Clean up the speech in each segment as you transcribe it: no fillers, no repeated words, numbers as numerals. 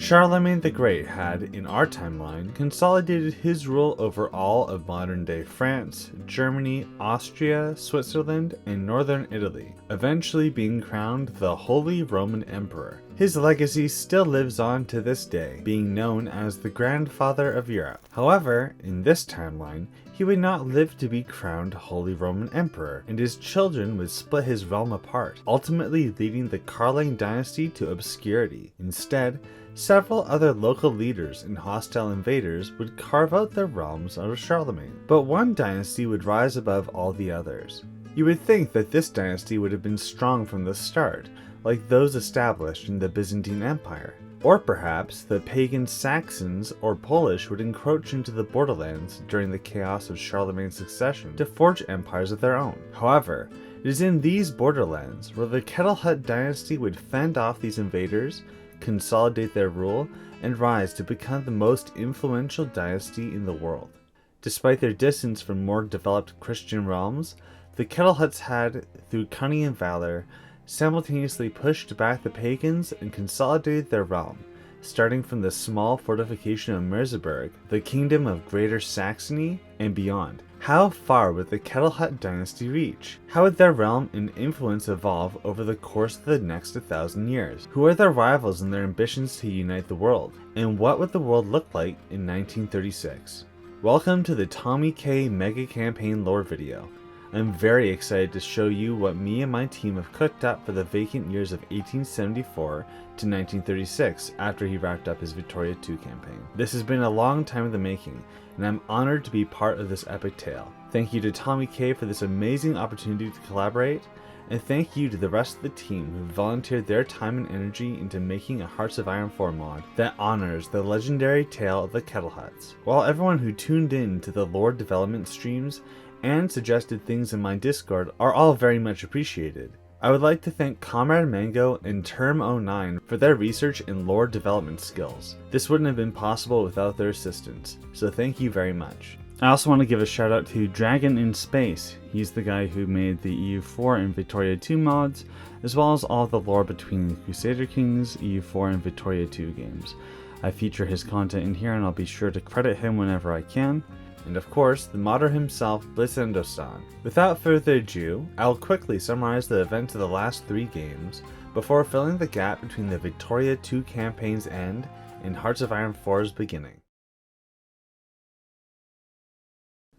Charlemagne the Great had, in our timeline, consolidated his rule over all of modern-day France, Germany, Austria, Switzerland, and northern Italy, eventually being crowned the Holy Roman Emperor. His legacy still lives on to this day, being known as the Grandfather of Europe. However, in this timeline, he would not live to be crowned Holy Roman Emperor, and his children would split his realm apart, ultimately leading the Karling dynasty to obscurity. Instead, several other local leaders and hostile invaders would carve out their realms out of Charlemagne, but one dynasty would rise above all the others. You would think that this dynasty would have been strong from the start, like those established in the Byzantine Empire. Or perhaps the pagan Saxons or Polish would encroach into the borderlands during the chaos of Charlemagne's succession to forge empires of their own. However, it is in these borderlands where the Ketelhodt dynasty would fend off these invaders, consolidate their rule, and rise to become the most influential dynasty in the world. Despite their distance from more developed Christian realms, the Ketelhotts had, through cunning and valor, simultaneously pushed back the pagans and consolidated their realm, starting from the small fortification of Merseburg, the kingdom of Greater Saxony, and beyond. How far would the Ketelhott dynasty reach? How would their realm and influence evolve over the course of the next 1,000 years? Who are their rivals in their ambitions to unite the world? And what would the world look like in 1936? Welcome to the Tommy Kay Megacampaign lore video. I'm very excited to show you what me and my team have cooked up for the vacant years of 1874 to 1936 after he wrapped up his Victoria II campaign. This has been a long time in the making, and I'm honored to be part of this epic tale. Thank you to Tommy Kay for this amazing opportunity to collaborate, and thank you to the rest of the team who volunteered their time and energy into making a Hearts of Iron 4 mod that honors the legendary tale of the Ketelhodts. While everyone who tuned in to the lore development streams and suggested things in my Discord are all very much appreciated, I would like to thank Comrade Mango and Term09 for their research and lore development skills. This wouldn't have been possible without their assistance, so thank you very much. I also want to give a shout out to DragonInSpace. He's the guy who made the EU4 and Victoria 2 mods, as well as all the lore between the Crusader Kings, EU4 and Victoria 2 games. I feature his content in here and I'll be sure to credit him whenever I can. And of course, the modder himself, Blitzendostan. Without further ado, I'll quickly summarize the events of the last 3 games before filling the gap between the Victoria 2 campaign's end and Hearts of Iron 4's beginning.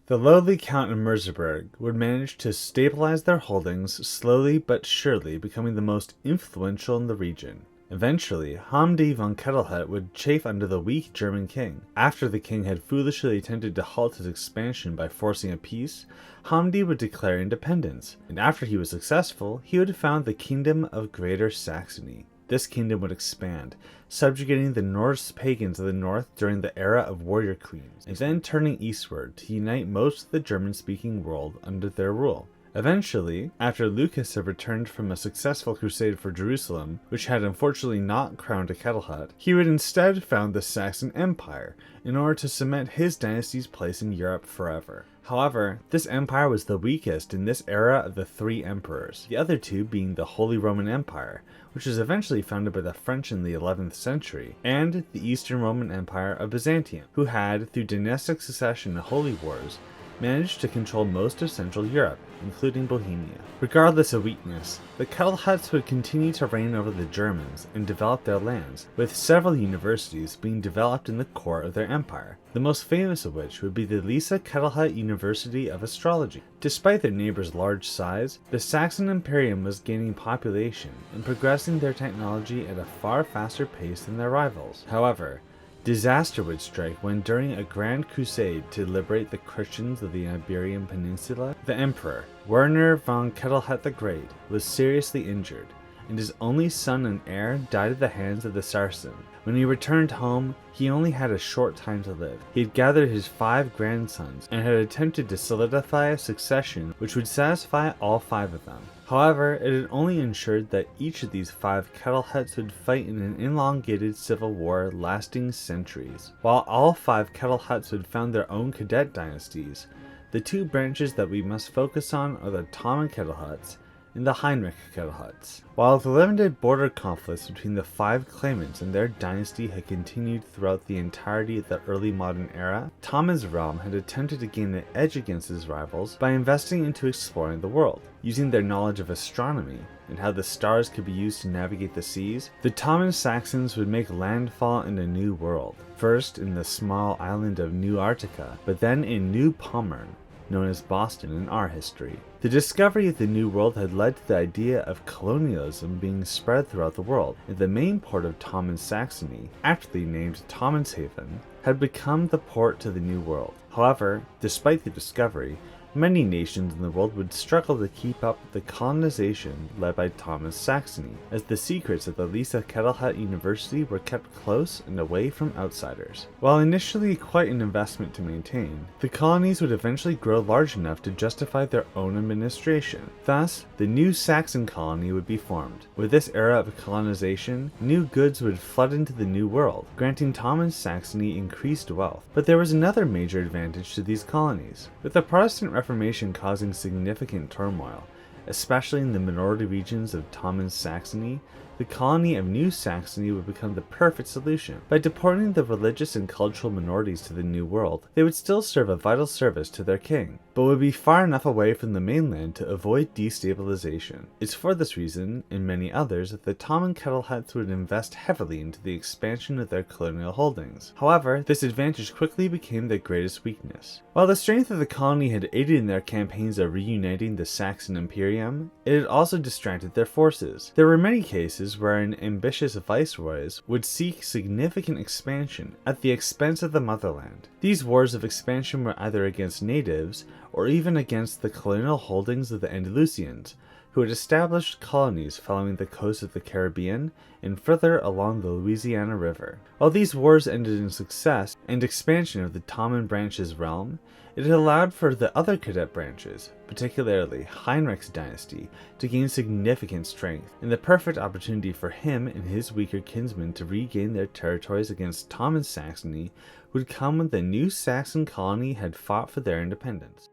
The lowly Count of Merseburg would manage to stabilize their holdings slowly but surely, becoming the most influential in the region. Eventually, Hamdi von Ketelhott would chafe under the weak German king. After the king had foolishly attempted to halt his expansion by forcing a peace, Hamdi would declare independence, and after he was successful, he would found the Kingdom of Greater Saxony. This kingdom would expand, subjugating the Norse pagans of the north during the era of warrior queens, and then turning eastward to unite most of the German-speaking world under their rule. Eventually, after Lucas had returned from a successful crusade for Jerusalem, which had unfortunately not crowned a Ketelhott, he would instead found the Saxon Empire in order to cement his dynasty's place in Europe forever. However, this empire was the weakest in this era of the 3 emperors, the other 2 being the Holy Roman Empire, which was eventually founded by the French in the 11th century, and the Eastern Roman Empire of Byzantium, who had, through dynastic succession and holy wars, managed to control most of Central Europe, including Bohemia. Regardless of weakness, the Ketelhotts would continue to reign over the Germans and develop their lands, with several universities being developed in the core of their empire, the most famous of which would be the Lisa Ketelhott University of Astrology. Despite their neighbor's large size, the Saxon Imperium was gaining population and progressing their technology at a far faster pace than their rivals. However, disaster would strike when, during a grand crusade to liberate the Christians of the Iberian Peninsula, the Emperor, Werner von Ketelhott the Great, was seriously injured, and his only son and heir died at the hands of the Saracen. When he returned home, he only had a short time to live. He had gathered his 5 grandsons and had attempted to solidify a succession which would satisfy all 5 of them. However, it had only ensured that each of these 5 Ketelhotts would fight in an elongated civil war lasting centuries. While all 5 Ketelhotts would found their own cadet dynasties, the 2 branches that we must focus on are the Tommy Ketelhodts and the Heinrich Ketelhodts. While the limited border conflicts between the 5 claimants and their dynasty had continued throughout the entirety of the early modern era, Tommen's realm had attempted to gain an edge against his rivals by investing into exploring the world. Using their knowledge of astronomy and how the stars could be used to navigate the seas, the Tommen Saxons would make landfall in a new world, first in the small island of New Arctica, but then in New Pommern, known as Boston in our history. The discovery of the New World had led to the idea of colonialism being spread throughout the world, and the main port of Tommen Saxony, aptly named Tommenshaven, had become the port to the New World. However, despite the discovery, many nations in the world would struggle to keep up with the colonization led by Tommen Saxony, as the secrets of the Lisa Ketelhodt University were kept close and away from outsiders. While initially quite an investment to maintain, the colonies would eventually grow large enough to justify their own administration. Thus, the new Saxon colony would be formed. With this era of colonization, new goods would flood into the New World, granting Tommen Saxony increased wealth. But there was another major advantage to these colonies. With the Protestant Reformation causing significant turmoil, especially in the minority regions of Tommen Saxony, the colony of New Saxony would become the perfect solution. By deporting the religious and cultural minorities to the New World, they would still serve a vital service to their king, but would be far enough away from the mainland to avoid destabilization. It's for this reason, and many others, that the Tommen Ketelhodts would invest heavily into the expansion of their colonial holdings. However, this advantage quickly became their greatest weakness. While the strength of the colony had aided in their campaigns of reuniting the Saxon Imperium, it had also distracted their forces. There were many cases wherein ambitious viceroys would seek significant expansion at the expense of the motherland. These wars of expansion were either against natives or even against the colonial holdings of the Andalusians, who had established colonies following the coast of the Caribbean and further along the Louisiana River. While these wars ended in success and expansion of the Tommen branch's realm, it had allowed for the other cadet branches, particularly Heinrich's dynasty, to gain significant strength, and the perfect opportunity for him and his weaker kinsmen to regain their territories against Tommen Saxony would come when the new Saxon colony had fought for their independence.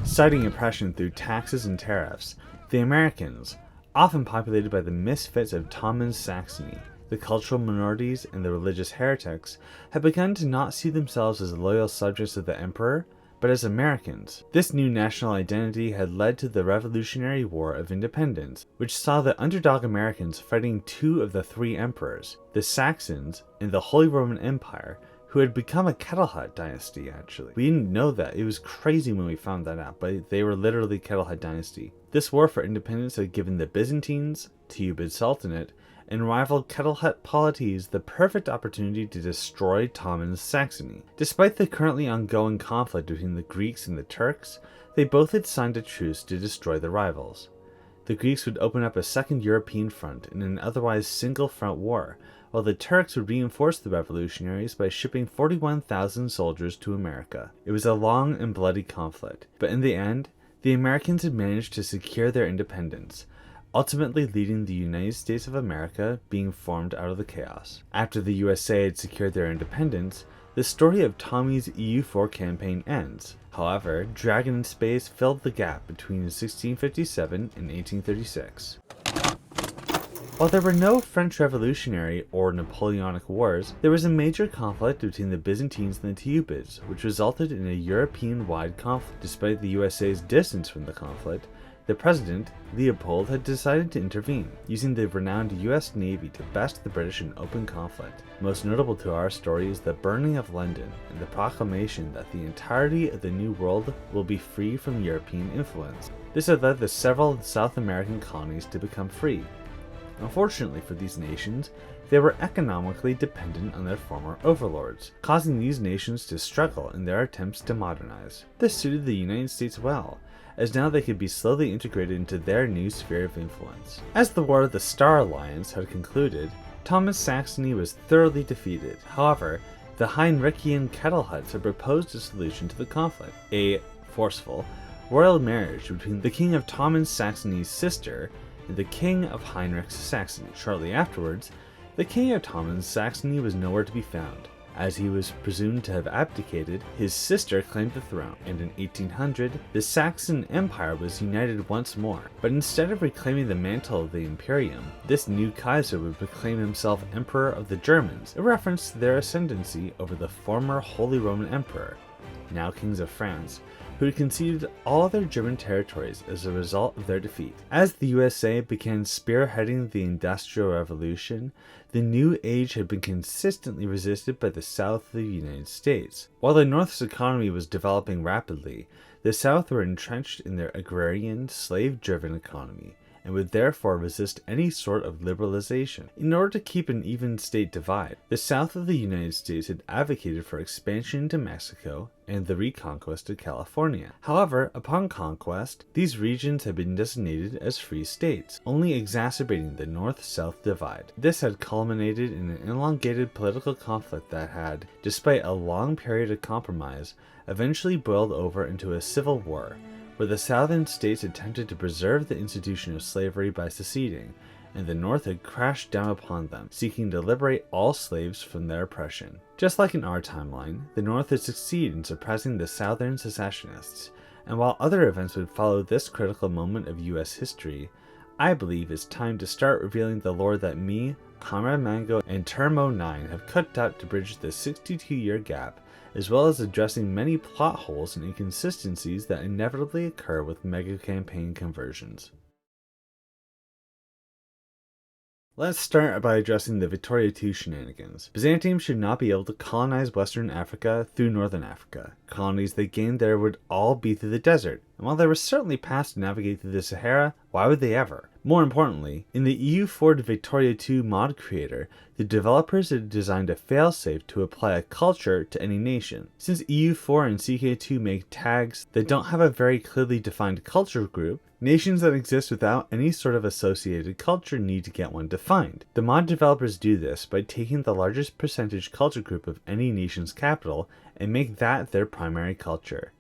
Citing oppression through taxes and tariffs, the Americans, often populated by the misfits of Tommen Saxony, the cultural minorities, and the religious heretics, had begun to not see themselves as loyal subjects of the emperor, but as Americans. This new national identity had led to the Revolutionary War of Independence, which saw the underdog Americans fighting 2 of the 3 emperors, the Saxons and the Holy Roman Empire, who had become a Ketelhott dynasty, actually. We didn't know that. It was crazy when we found that out, but they were literally Ketelhott dynasty. This war for independence had given the Byzantines, Teucid Sultanate, and rival Ketelhott polities the perfect opportunity to destroy Tommen Saxony. Despite the currently ongoing conflict between the Greeks and the Turks, they both had signed a truce to destroy the rivals. The Greeks would open up a second European front in an otherwise single-front war, while the Turks would reinforce the revolutionaries by shipping 41,000 soldiers to America. It was a long and bloody conflict, but in the end, the Americans had managed to secure their independence, ultimately leading the United States of America being formed out of the chaos. After the USA had secured their independence, the story of Tommy's EU4 campaign ends. However, DragonInSpace filled the gap between 1657 and 1836. While there were no French Revolutionary or Napoleonic Wars, there was a major conflict between the Byzantines and the Teucids, which resulted in a European-wide conflict. Despite the USA's distance from the conflict, the president, Leopold, had decided to intervene, using the renowned US Navy to best the British in open conflict. Most notable to our story is the burning of London and the proclamation that the entirety of the New World will be free from European influence. This had led the several South American colonies to become free. Unfortunately for these nations, they were economically dependent on their former overlords, causing these nations to struggle in their attempts to modernize. This suited the United States well, as now they could be slowly integrated into their new sphere of influence. As the War of the Star Alliance had concluded, Tommen Saxony was thoroughly defeated. However, the Heinrichian Ketelhodts had proposed a solution to the conflict, a forceful royal marriage between the king of Tommen Saxony's sister and the king of Heinrich Saxony. Shortly afterwards, the king of Tommen Saxony was nowhere to be found. As he was presumed to have abdicated, his sister claimed the throne, and in 1800, the Saxon Empire was united once more. But instead of reclaiming the mantle of the Imperium, this new Kaiser would proclaim himself Emperor of the Germans, a reference to their ascendancy over the former Holy Roman Emperor, now kings of France, who had conceded all their German territories as a result of their defeat. As the USA began spearheading the Industrial Revolution, the new age had been consistently resisted by the South of the United States. While the North's economy was developing rapidly, the South were entrenched in their agrarian, slave-driven economy, and would therefore resist any sort of liberalization. In order to keep an even state divide, the South of the United States had advocated for expansion to Mexico and the reconquest of California. However, upon conquest, these regions had been designated as free states, only exacerbating the North-South divide. This had culminated in an elongated political conflict that had, despite a long period of compromise, eventually boiled over into a civil war, where the southern states attempted to preserve the institution of slavery by seceding, and the North had crashed down upon them, seeking to liberate all slaves from their oppression. Just like in our timeline, the North had succeeded in suppressing the Southern secessionists, and while other events would follow this critical moment of US history, I believe it's time to start revealing the lore that me, Comrade Mango, and Termo9 have cut out to bridge the 62-year gap, as well as addressing many plot holes and inconsistencies that inevitably occur with Megacampaign conversions. Let's start by addressing the Victoria II shenanigans. Byzantium should not be able to colonize Western Africa through Northern Africa. Colonies they gained there would all be through the desert, and while there was certainly paths to navigate through the Sahara, why would they ever? More importantly, in the EU4 Victoria II mod creator, the developers had designed a failsafe to apply a culture to any nation. Since EU4 and CK2 make tags that don't have a very clearly defined culture group, nations that exist without any sort of associated culture need to get one defined. The mod developers do this by taking the largest percentage culture group of any nation's capital and make that their primary culture.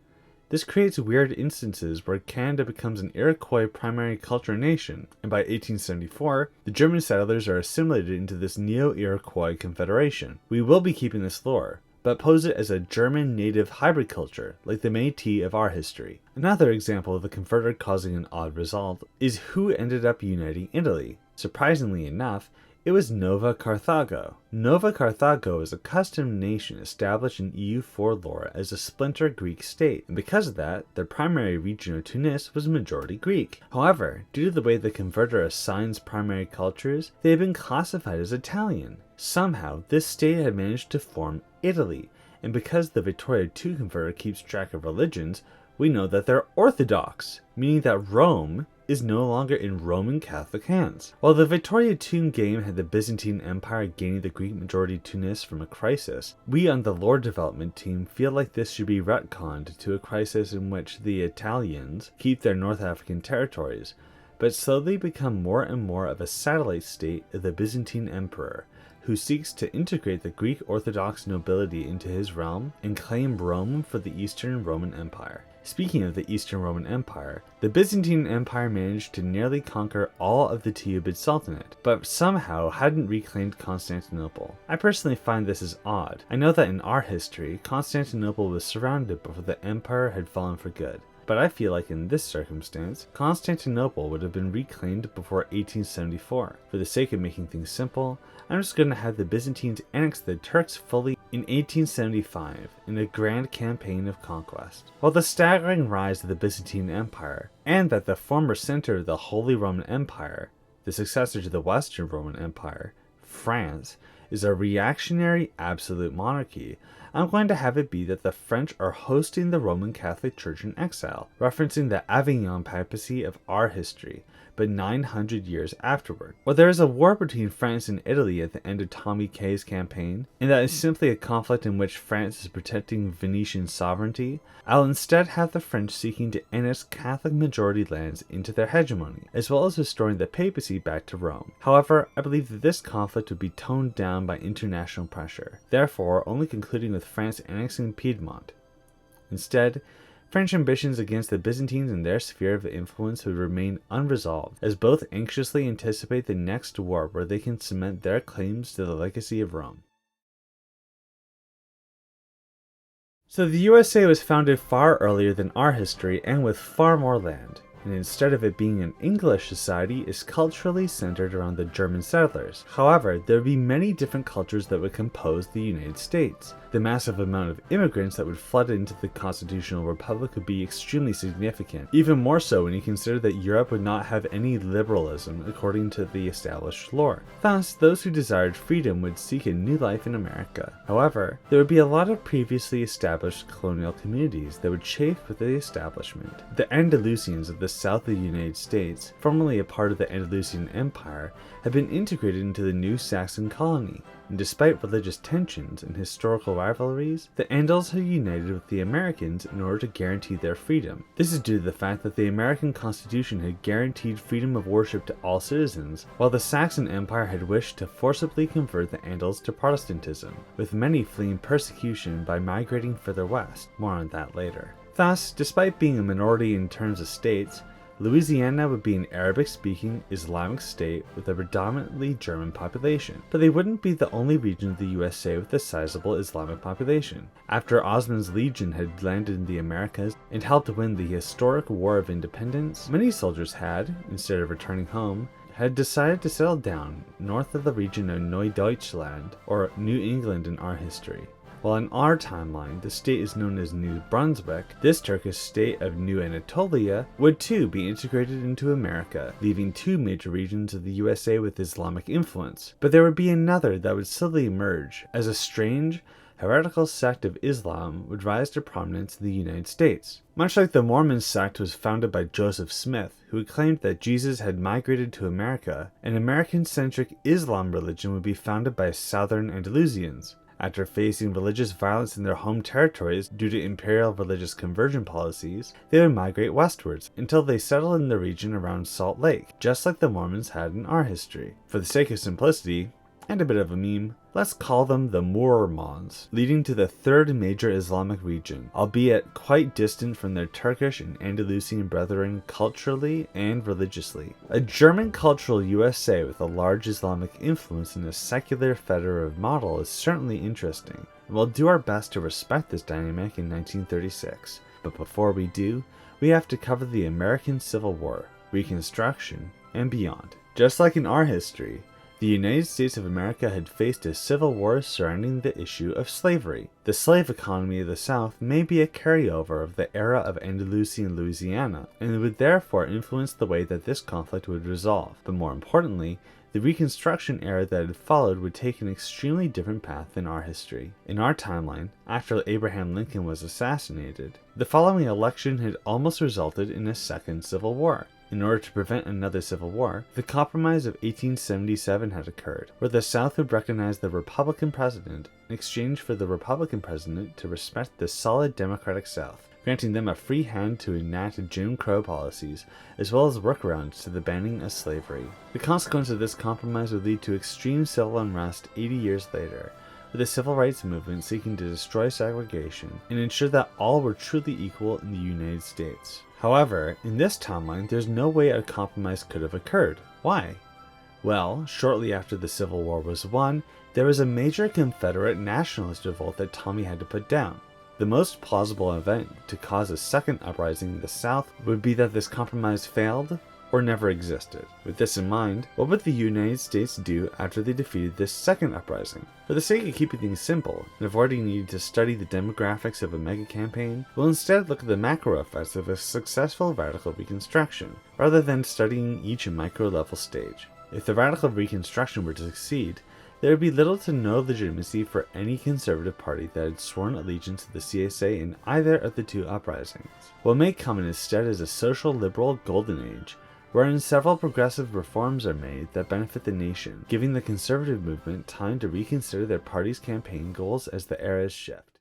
This creates weird instances where Canada becomes an Iroquois primary culture nation, and by 1874, the German settlers are assimilated into this Neo-Iroquois confederation. We will be keeping this lore, but pose it as a German native hybrid culture, like the Métis of our history. Another example of the converter causing an odd result is who ended up uniting Italy. Surprisingly enough, it was Nova Carthago. Nova Carthago is a custom nation established in EU4 lore as a splinter Greek state, and because of that, their primary region of Tunis was majority Greek. However, due to the way the converter assigns primary cultures, they have been classified as Italian. Somehow, this state had managed to form Italy, and because the Victoria II converter keeps track of religions, we know that they're Orthodox, meaning that Rome is no longer in Roman Catholic hands. While the Victoria II game had the Byzantine Empire gaining the Greek majority Tunis from a crisis, we on the lore development team feel like this should be retconned to a crisis in which the Italians keep their North African territories, but slowly become more and more of a satellite state of the Byzantine Emperor, who seeks to integrate the Greek Orthodox nobility into his realm and claim Rome for the Eastern Roman Empire. Speaking of the Eastern Roman Empire, the Byzantine Empire managed to nearly conquer all of the Tiubid Sultanate, but somehow hadn't reclaimed Constantinople. I personally find this is odd. I know that in our history, Constantinople was surrounded before the empire had fallen for good. But I feel like in this circumstance, Constantinople would have been reclaimed before 1874. For the sake of making things simple, I'm just going to have the Byzantines annex the Turks fully in 1875 in a grand campaign of conquest. While the staggering rise of the Byzantine Empire, and that the former center of the Holy Roman Empire, the successor to the Western Roman Empire, France, is a reactionary absolute monarchy, I'm going to have it be that the French are hosting the Roman Catholic Church in exile, referencing the Avignon papacy of our history, but 900 years afterward. While there is a war between France and Italy at the end of Tommy Kay's campaign, and that is simply a conflict in which France is protecting Venetian sovereignty, I'll instead have the French seeking to annex Catholic majority lands into their hegemony, as well as restoring the papacy back to Rome. However, I believe that this conflict would be toned down by international pressure, therefore only concluding with France annexing Piedmont. Instead, French ambitions against the Byzantines and their sphere of influence would remain unresolved, as both anxiously anticipate the next war where they can cement their claims to the legacy of Rome. So the USA was founded far earlier than our history and with far more land. And instead of it being an English society, is culturally centered around the German settlers. However, there would be many different cultures that would compose the United States. The massive amount of immigrants that would flood into the constitutional republic would be extremely significant, even more so when you consider that Europe would not have any liberalism according to the established lore. Thus, those who desired freedom would seek a new life in America. However, there would be a lot of previously established colonial communities that would chafe with the establishment. The Andalusians of the south of the United States, formerly a part of the Andalusian Empire, had been integrated into the new Saxon colony, and despite religious tensions and historical rivalries, the Andals had united with the Americans in order to guarantee their freedom. This is due to the fact that the American Constitution had guaranteed freedom of worship to all citizens, while the Saxon Empire had wished to forcibly convert the Andals to Protestantism, with many fleeing persecution by migrating further west. More on that later. Thus, despite being a minority in terms of states, Louisiana would be an Arabic-speaking Islamic state with a predominantly German population, but they wouldn't be the only region of the USA with a sizable Islamic population. After Osman's legion had landed in the Americas and helped win the historic War of Independence, many soldiers had, instead of returning home, had decided to settle down north of the region of Neu-Deutschland, or New England in our history. While in our timeline, the state is known as New Brunswick, this Turkish state of New Anatolia would too be integrated into America, leaving two major regions of the USA with Islamic influence. But there would be another that would slowly emerge, as a strange, heretical sect of Islam would rise to prominence in the United States. Much like the Mormon sect was founded by Joseph Smith, who claimed that Jesus had migrated to America, an American-centric Islam religion would be founded by Southern Andalusians. After facing religious violence in their home territories due to imperial religious conversion policies, they would migrate westwards until they settled in the region around Salt Lake, just like the Mormons had in our history. For the sake of simplicity, and a bit of a meme, let's call them the Mormons, leading to the third major Islamic region, albeit quite distant from their Turkish and Andalusian brethren culturally and religiously. A German cultural USA with a large Islamic influence in a secular federative model is certainly interesting, and we'll do our best to respect this dynamic in 1936. But before we do, we have to cover the American Civil War, Reconstruction, and beyond. Just like in our history, the United States of America had faced a civil war surrounding the issue of slavery. The slave economy of the South may be a carryover of the era of Andalusian Louisiana, and would therefore influence the way that this conflict would resolve. But more importantly, the Reconstruction era that had followed would take an extremely different path in our history. In our timeline, after Abraham Lincoln was assassinated, the following election had almost resulted in a second civil war. In order to prevent another civil war, the Compromise of 1877 had occurred, where the South would recognize the Republican president in exchange for the Republican president to respect the solid Democratic South, granting them a free hand to enact Jim Crow policies, as well as workarounds to the banning of slavery. The consequence of this compromise would lead to extreme civil unrest 80 years later, with the civil rights movement seeking to destroy segregation and ensure that all were truly equal in the United States. However, in this timeline, there's no way a compromise could have occurred. Why? Well, shortly after the Civil War was won, there was a major Confederate nationalist revolt that Tommy had to put down. The most plausible event to cause a second uprising in the South would be that this compromise failed or never existed. With this in mind, what would the United States do after they defeated this second uprising? For the sake of keeping things simple, and avoiding needing to study the demographics of a mega-campaign, we'll instead look at the macro effects of a successful radical reconstruction, rather than studying each micro-level stage. If the radical reconstruction were to succeed, there would be little to no legitimacy for any conservative party that had sworn allegiance to the CSA in either of the two uprisings. What may come in instead is a social liberal golden age, wherein several progressive reforms are made that benefit the nation, giving the conservative movement time to reconsider their party's campaign goals as the eras shift.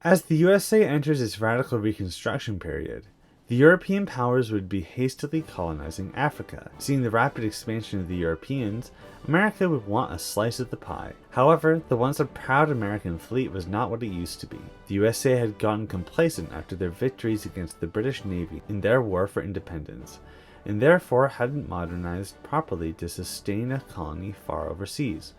As the USA enters its radical reconstruction period, the European powers would be hastily colonizing Africa. Seeing the rapid expansion of the Europeans, America would want a slice of the pie. However, the once proud American fleet was not what it used to be. The USA had gotten complacent after their victories against the British Navy in their war for independence, and therefore hadn't modernized properly to sustain a colony far overseas.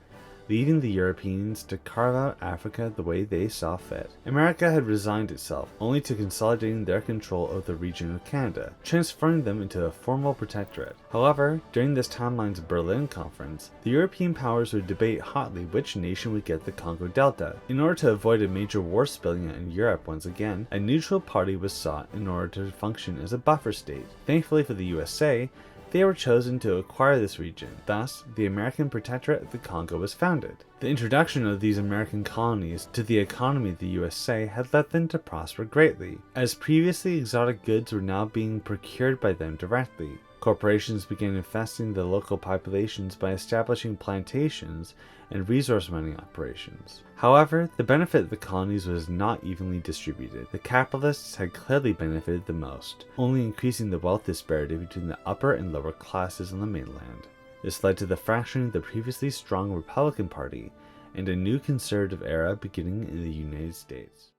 leaving the Europeans to carve out Africa the way they saw fit. America had resigned itself, only to consolidating their control of the region of Canada, transferring them into a formal protectorate. However, during this timeline's Berlin Conference, the European powers would debate hotly which nation would get the Congo Delta. In order to avoid a major war spilling out in Europe once again, a neutral party was sought in order to function as a buffer state. Thankfully for the USA, they were chosen to acquire this region. Thus, the American Protectorate of the Congo was founded. The introduction of these American colonies to the economy of the USA had led them to prosper greatly, as previously exotic goods were now being procured by them directly. Corporations began infesting the local populations by establishing plantations and resource mining operations. However, the benefit of the colonies was not evenly distributed. The capitalists had clearly benefited the most, only increasing the wealth disparity between the upper and lower classes on the mainland. This led to the fracturing of the previously strong Republican Party and a new conservative era beginning in the United States.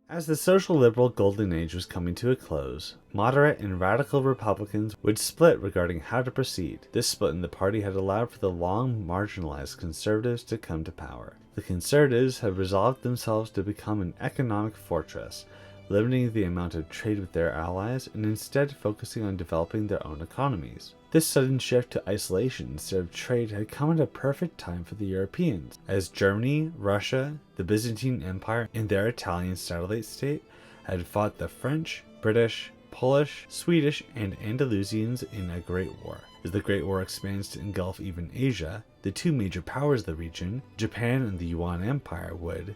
As the social liberal golden age was coming to a close, moderate and radical Republicans would split regarding how to proceed. This split in the party had allowed for the long marginalized conservatives to come to power. The conservatives had resolved themselves to become an economic fortress, limiting the amount of trade with their allies and instead focusing on developing their own economies. This sudden shift to isolation instead of trade had come at a perfect time for the Europeans, as Germany, Russia, the Byzantine Empire, and their Italian satellite state had fought the French, British, Polish, Swedish, and Andalusians in a great war. As the Great War expands to engulf even Asia, the two major powers of the region, Japan and the Yuan Empire, would,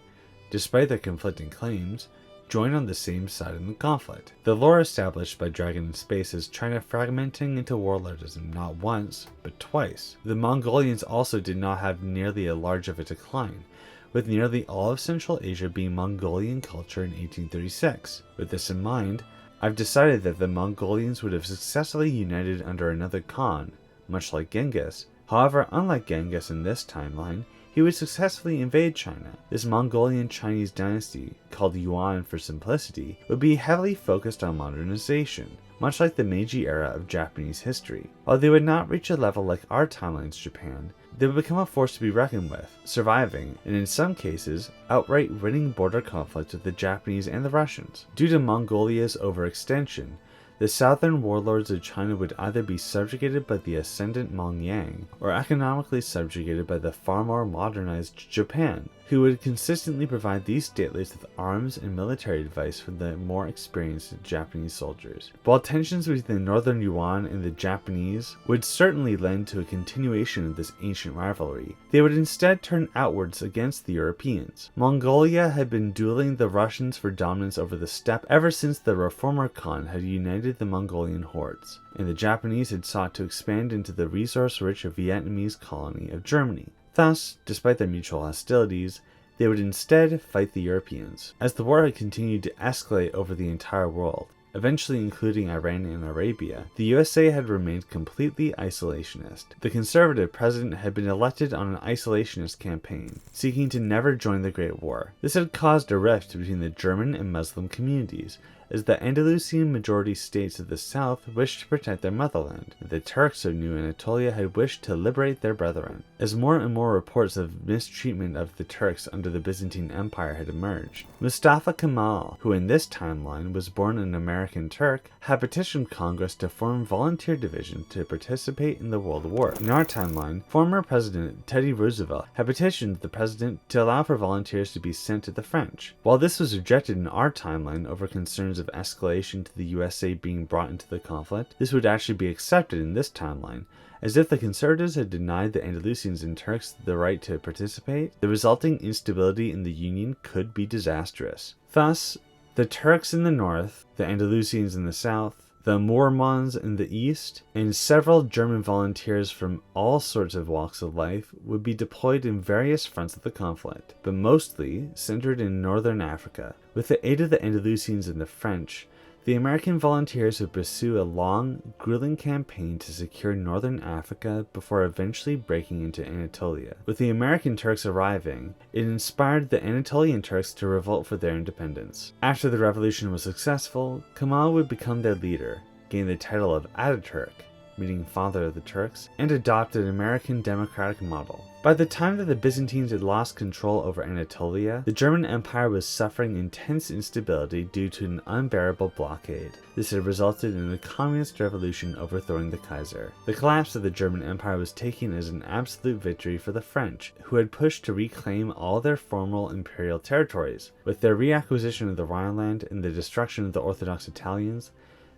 despite their conflicting claims, join on the same side in the conflict. The lore established by DragonInSpace is China fragmenting into warlordism not once, but twice. The Mongolians also did not have nearly as large of a decline, with nearly all of Central Asia being Mongolian culture in 1836. With this in mind, I've decided that the Mongolians would have successfully united under another Khan, much like Genghis. However, unlike Genghis in this timeline, he would successfully invade China. This Mongolian Chinese dynasty, called Yuan for simplicity, would be heavily focused on modernization, much like the Meiji era of Japanese history. While they would not reach a level like our timeline's Japan, they would become a force to be reckoned with, surviving, and in some cases, outright winning border conflicts with the Japanese and the Russians. Due to Mongolia's overextension, the southern warlords of China would either be subjugated by the ascendant Mongyang, or economically subjugated by the far more modernized Japan, who would consistently provide these statelists with arms and military advice for the more experienced Japanese soldiers. While tensions between the northern Yuan and the Japanese would certainly lend to a continuation of this ancient rivalry, they would instead turn outwards against the Europeans. Mongolia had been dueling the Russians for dominance over the steppe ever since the reformer Khan had united the Mongolian hordes, and the Japanese had sought to expand into the resource-rich Vietnamese colony of Germany. Thus, despite their mutual hostilities, they would instead fight the Europeans. As the war had continued to escalate over the entire world, eventually including Iran and Arabia, the USA had remained completely isolationist. The conservative president had been elected on an isolationist campaign, seeking to never join the Great War. This had caused a rift between the German and Muslim communities, as the Andalusian majority states of the south wished to protect their motherland, and the Turks of New Anatolia had wished to liberate their brethren. As more and more reports of mistreatment of the Turks under the Byzantine Empire had emerged, Mustafa Kemal, who in this timeline was born an American Turk, had petitioned Congress to form volunteer divisions to participate in the World War. In our timeline, former President Teddy Roosevelt had petitioned the president to allow for volunteers to be sent to the French. While this was rejected in our timeline over concerns of escalation to the USA being brought into the conflict, this would actually be accepted in this timeline, as if the conservatives had denied the Andalusians and Turks the right to participate. The resulting instability in the Union could be disastrous. Thus, the Turks in the north, the Andalusians in the south, the Mormons in the east, and several German volunteers from all sorts of walks of life would be deployed in various fronts of the conflict, but mostly centered in northern Africa. With the aid of the Andalusians and the French, the American volunteers would pursue a long, grueling campaign to secure northern Africa before eventually breaking into Anatolia. With the American Turks arriving, it inspired the Anatolian Turks to revolt for their independence. After the revolution was successful, Kemal would become their leader, gain the title of Ataturk, meaning father of the Turks, and adopt an American democratic model. By the time that the Byzantines had lost control over Anatolia, the German Empire was suffering intense instability due to an unbearable blockade. This had resulted in a communist revolution overthrowing the Kaiser. The collapse of the German Empire was taken as an absolute victory for the French, who had pushed to reclaim all their former imperial territories. With their reacquisition of the Rhineland and the destruction of the Orthodox Italians,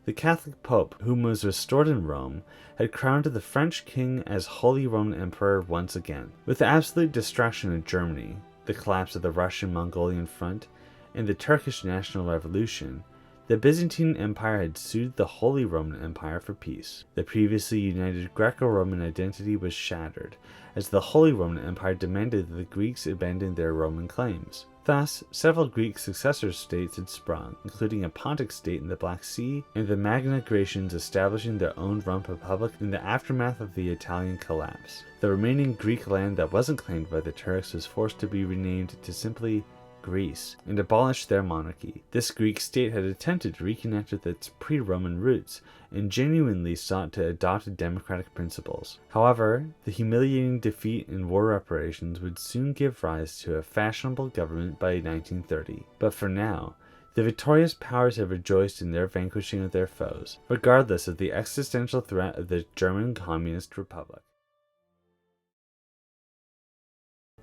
the Catholic Pope, whom was restored in Rome, had crowned the French king as Holy Roman Emperor once again. With the absolute destruction of Germany, the collapse of the Russian-Mongolian front, and the Turkish National Revolution, the Byzantine Empire had sued the Holy Roman Empire for peace. The previously united Greco-Roman identity was shattered, as the Holy Roman Empire demanded that the Greeks abandon their Roman claims. Thus, several Greek successor states had sprung, including a Pontic state in the Black Sea, and the Magna Graecians establishing their own Roman republic in the aftermath of the Italian collapse. The remaining Greek land that wasn't claimed by the Turks was forced to be renamed to simply Greece, and abolish their monarchy. This Greek state had attempted to reconnect with its pre-Roman roots, and genuinely sought to adopt democratic principles. However, the humiliating defeat in war reparations would soon give rise to a fashionable government by 1930. But for now, the victorious powers have rejoiced in their vanquishing of their foes, regardless of the existential threat of the German Communist Republic.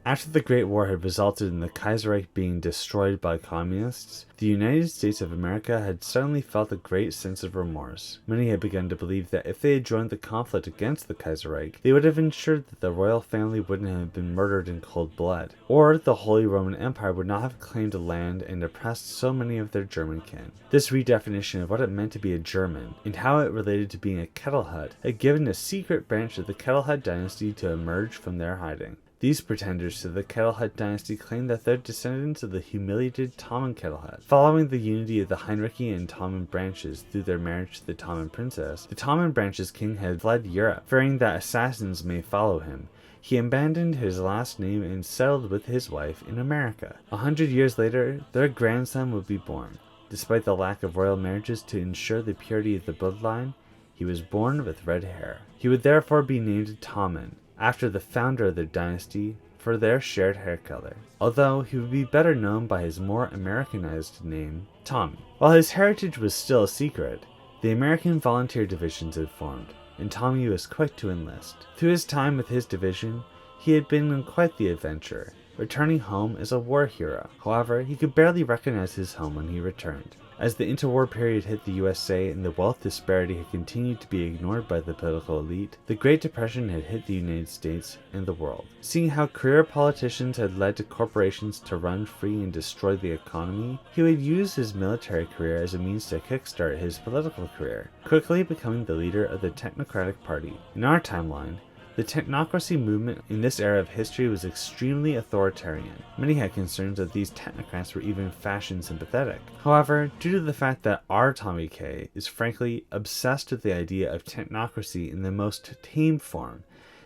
After the Great War had resulted in the Kaiserreich being destroyed by communists, the United States of America had suddenly felt a great sense of remorse. Many had begun to believe that if they had joined the conflict against the Kaiserreich, they would have ensured that the royal family wouldn't have been murdered in cold blood, or the Holy Roman Empire would not have claimed land and oppressed so many of their German kin. This redefinition of what it meant to be a German, and how it related to being a Ketelhodt, had given a secret branch of the Ketelhodt dynasty to emerge from their hiding. These pretenders to the Ketelhodt dynasty claimed that they're descendants of the humiliated Tommen Ketelhodt. Following the unity of the Heinrici and Tommen branches through their marriage to the Tommen princess, the Tommen branch's king had fled Europe, fearing that assassins may follow him. He abandoned his last name and settled with his wife in America. 100 years later, their grandson would be born. Despite the lack of royal marriages to ensure the purity of the bloodline, he was born with red hair. He would therefore be named Tommen, after the founder of their dynasty, for their shared hair color, although he would be better known by his more Americanized name, Tommy. While his heritage was still a secret, the American volunteer divisions had formed, and Tommy was quick to enlist. Through his time with his division, he had been on quite the adventure, returning home as a war hero. However, he could barely recognize his home when he returned. As the interwar period hit the USA and the wealth disparity had continued to be ignored by the political elite, the Great Depression had hit the United States and the world. Seeing how career politicians had led to corporations to run free and destroy the economy, he would use his military career as a means to kickstart his political career, quickly becoming the leader of the Technocratic Party. In our timeline, the technocracy movement in this era of history was extremely authoritarian. Many had concerns that these technocrats were even fashion sympathetic. However, due to the fact that our Tommy Kay is frankly obsessed with the idea of technocracy in the most tame form,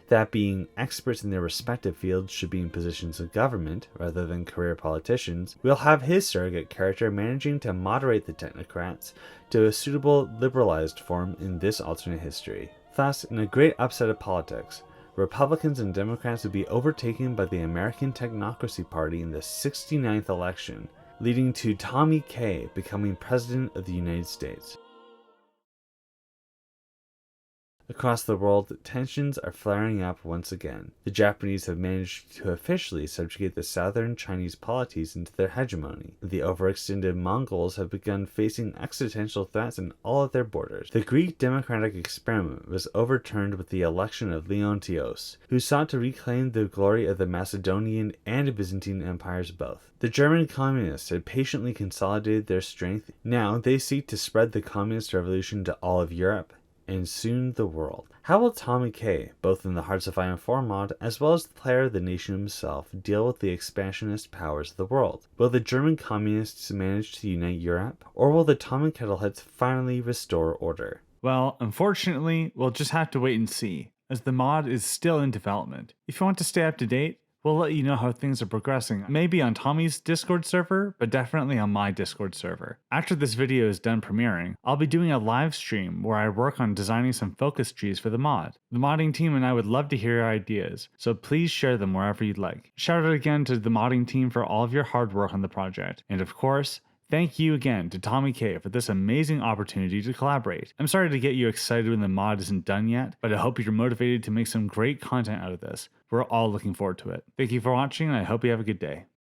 that being experts in their respective fields should be in positions of government rather than career politicians, we'll have his surrogate character managing to moderate the technocrats to a suitable liberalized form in this alternate history. Thus, in a great upset of politics, Republicans and Democrats would be overtaken by the American Technocracy Party in the 69th election, leading to Tommy Kay becoming President of the United States. Across the world, tensions are flaring up once again. The Japanese have managed to officially subjugate the southern Chinese polities into their hegemony. The overextended Mongols have begun facing existential threats in all of their borders. The Greek democratic experiment was overturned with the election of Leontios, who sought to reclaim the glory of the Macedonian and Byzantine empires both. The German communists had patiently consolidated their strength. Now they seek to spread the communist revolution to all of Europe, and soon the world. How will Tommy Kay, both in the Hearts of Iron 4 mod as well as the player of the nation himself, deal with the expansionist powers of the world? Will the German communists manage to unite Europe, or will the Tommen Ketelhodts finally restore order? Well, unfortunately, we'll just have to wait and see, as the mod is still in development. If you want to stay up to date, We'll let you know how things are progressing, maybe on Tommy's Discord server, but definitely on my Discord server. After this video is done premiering, I'll be doing a live stream where I work on designing some focus trees for the mod. The modding team and I would love to hear your ideas, so please share them wherever you'd like. Shout out again to the modding team for all of your hard work on the project, and of course, thank you again to Tommy Kay for this amazing opportunity to collaborate. I'm sorry to get you excited when the mod isn't done yet, but I hope you're motivated to make some great content out of this. We're all looking forward to it. Thank you for watching, and I hope you have a good day.